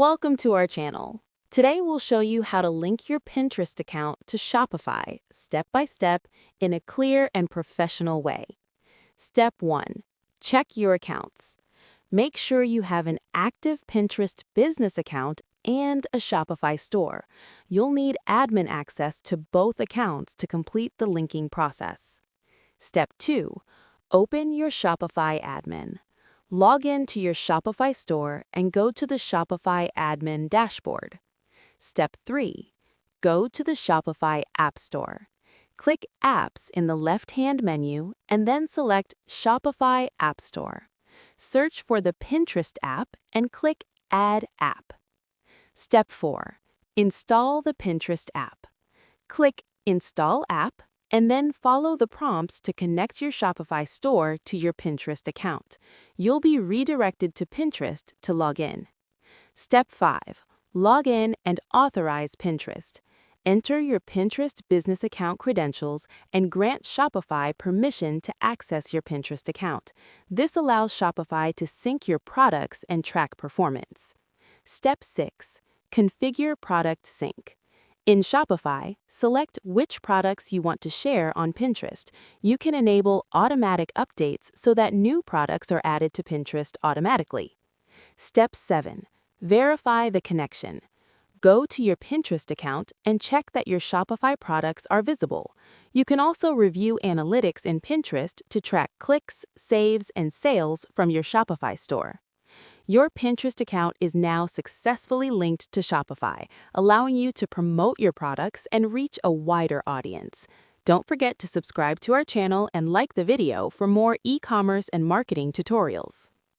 Welcome to our channel. Today we'll show you how to link your Pinterest account to Shopify step by step in a clear and professional way. Step 1. Check your accounts. Make sure you have an active Pinterest business account and a Shopify store. You'll need admin access to both accounts to complete the linking process. Step 2. Open your Shopify admin. Log in to your Shopify store and go to the Shopify admin dashboard. Step 3. Go to the Shopify App Store. Click Apps in the left-hand menu and then select Shopify App Store. Search for the Pinterest app and click Add App. Step 4. Install the Pinterest app. Click Install App and then follow the prompts to connect your Shopify store to your Pinterest account. You'll be redirected to Pinterest to log in. Step 5. Log in and authorize Pinterest. Enter your Pinterest business account credentials and grant Shopify permission to access your Pinterest account. This allows Shopify to sync your products and track performance. Step 6. Configure product sync. In Shopify, select which products you want to share on Pinterest. You can enable automatic updates so that new products are added to Pinterest automatically. Step 7. Verify the connection. Go to your Pinterest account and check that your Shopify products are visible. You can also review analytics in Pinterest to track clicks, saves, and sales from your Shopify store. Your Pinterest account is now successfully linked to Shopify, allowing you to promote your products and reach a wider audience. Don't forget to subscribe to our channel and like the video for more e-commerce and marketing tutorials.